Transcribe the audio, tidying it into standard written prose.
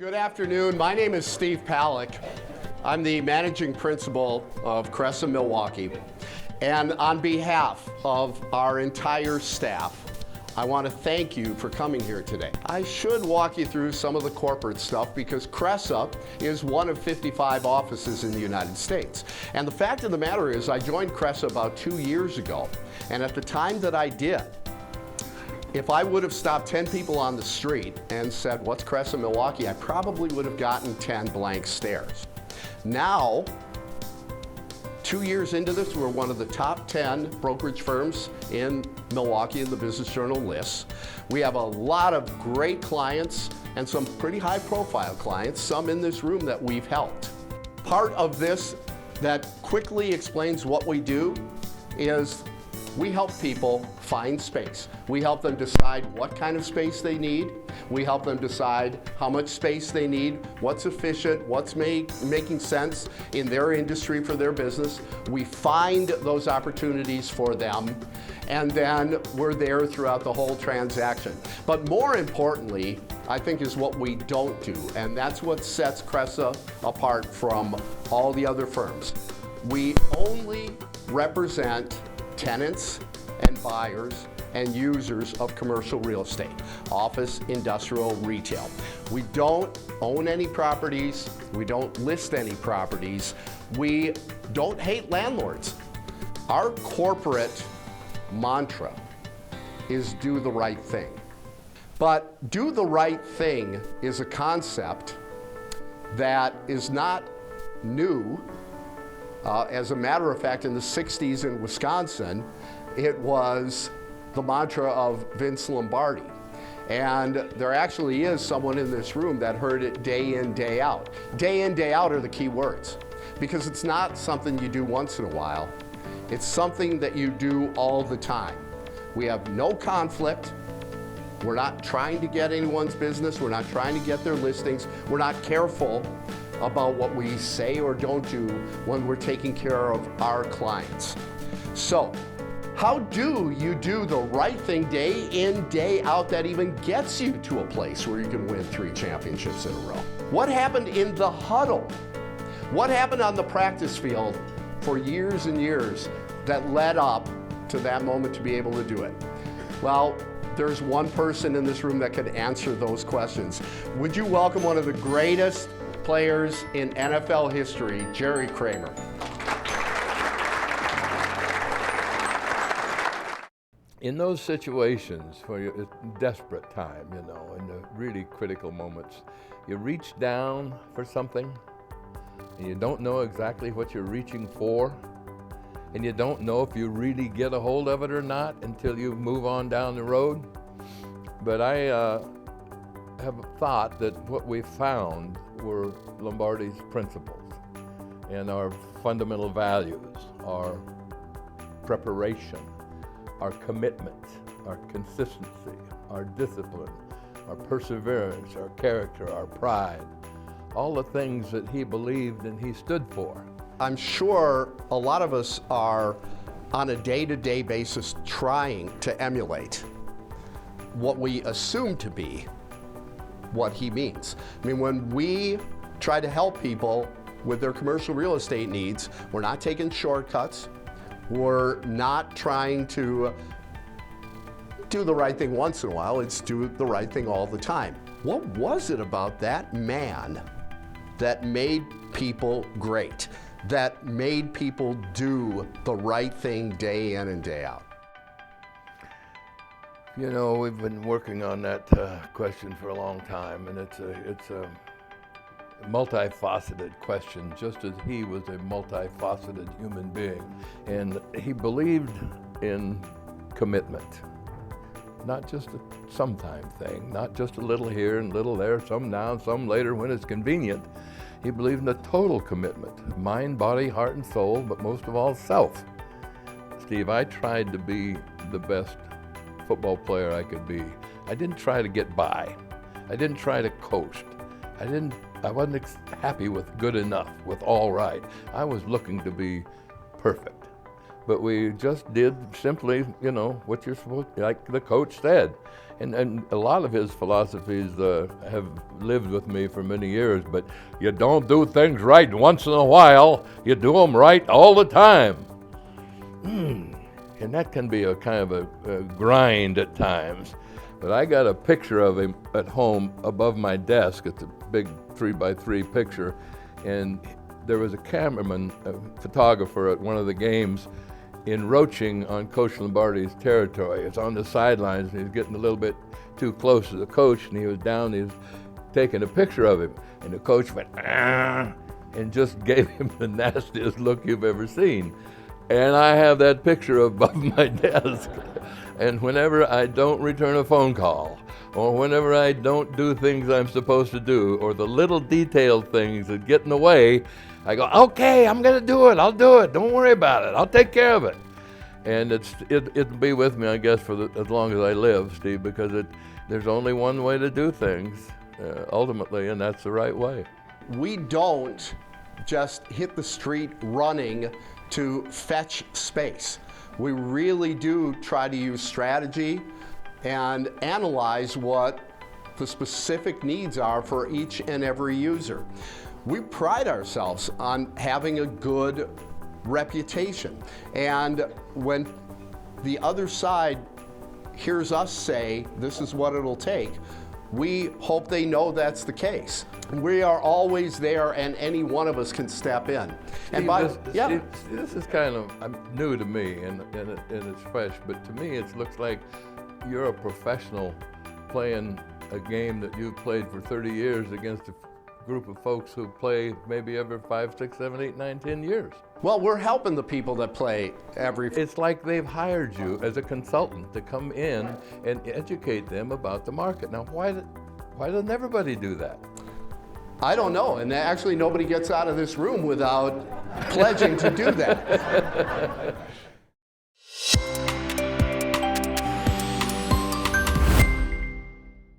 Good afternoon. My name is Steve Palick. I'm the managing principal of Cresa Milwaukee. And on behalf of our entire staff, I want to thank you for coming here today. I should walk you through some of the corporate stuff because Cresa is one of 55 offices in the United States. And the fact of the matter is I joined Cresa about 2 years ago. And at the time that I did, if I would have stopped 10 people on the street and said, "What's Cresa Milwaukee?" I probably would have gotten 10 blank stares. Now, 2 years into this, we're one of the top 10 brokerage firms in Milwaukee in the Business Journal lists. We have a lot of great clients and some pretty high profile clients, some in this room that we've helped. Part of this that quickly explains what we do is we help people find space. We help them decide what kind of space they need. We help them decide how much space they need, what's efficient, what's making sense in their industry for their business. We find those opportunities for them, and then we're there throughout the whole transaction. But more importantly, I think is what we don't do, and that's what sets Cresa apart from all the other firms. We only represent tenants and buyers and users of commercial real estate, office, industrial, retail. We don't own any properties. We don't list any properties. We don't hate landlords. Our corporate mantra is do the right thing. But do the right thing is a concept that is not new. As a matter of fact, in the 60s in Wisconsin, it was the mantra of Vince Lombardi. And there actually is someone in this room that heard it day in, day out. Day in, day out are the key words, because it's not something you do once in a while. It's something that you do all the time. We have no conflict. We're not trying to get anyone's business. We're not trying to get their listings. We're not careful about what we say or don't do when we're taking care of our clients. So, how do you do the right thing day in, day out that even gets you to a place where you can win 3 championships in a row? What happened in the huddle? What happened on the practice field for years and years that led up to that moment to be able to do it? Well, there's one person in this room that can answer those questions. Would you welcome one of the greatest players in NFL history, Jerry Kramer? In those situations where it's desperate time, in the really critical moments, you reach down for something and you don't know exactly what you're reaching for, and you don't know if you really get a hold of it or not until you move on down the road. But I have thought that what we found were Lombardi's principles and our fundamental values, our preparation, our commitment, our consistency, our discipline, our perseverance, our character, our pride, all the things that he believed and he stood for. I'm sure a lot of us are on a day-to-day basis trying to emulate what we assume to be what he means. I mean, when we try to help people with their commercial real estate needs, we're not taking shortcuts. We're not trying to do the right thing once in a while. It's do the right thing all the time. What was it about that man that made people great, that made people do the right thing day in and day out? You know, we've been working on that question for a long time, and it's a multifaceted question, just as he was a multifaceted human being. And he believed in commitment, not just a sometime thing, not just a little here and little there, some now and some later when it's convenient. He believed in a total commitment, mind, body, heart, and soul, but most of all, self. Steve, I tried to be the best football player I could be. I didn't try to get by. I didn't try to coast. I wasn't happy with good enough, with all right. I was looking to be perfect. but we just did simply, you know, what you're supposed, like the coach said. And a lot of his philosophies have lived with me for many years, but you don't do things right once in a while, you do them right all the time. And that can be a kind of a grind at times. But I got a picture of him at home above my desk. It's a big 3x3 picture. And there was a cameraman, a photographer at one of the games encroaching on Coach Lombardi's territory. It's on the sidelines, and he's getting a little bit too close to the coach, and he was down, he was taking a picture of him. And the coach went, "Ah," and just gave him the nastiest look you've ever seen. And I have that picture above my desk. And whenever I don't return a phone call, or whenever I don't do things I'm supposed to do, or the little detailed things that get in the way, I go, okay, I'm gonna do it, I'll do it, don't worry about it, I'll take care of it. And it'll be with me, I guess, for as long as I live, Steve, because there's only one way to do things, ultimately, and that's the right way. We don't just hit the street running to fetch space. We really do try to use strategy and analyze what the specific needs are for each and every user. We pride ourselves on having a good reputation. And when the other side hears us say, this is what it'll take, we hope they know that's the case. We are always there, and any one of us can step in. And Steve, this is kind of new to me, and it's fresh, but to me it looks like you're a professional playing a game that you've played for 30 years against a group of folks who play maybe every 5, 6, 7, 8, 9, 10 years. Well, we're helping the people that play every... It's like they've hired you as a consultant to come in and educate them about the market. Now, why doesn't everybody do that? I don't know, and actually nobody gets out of this room without pledging to do that.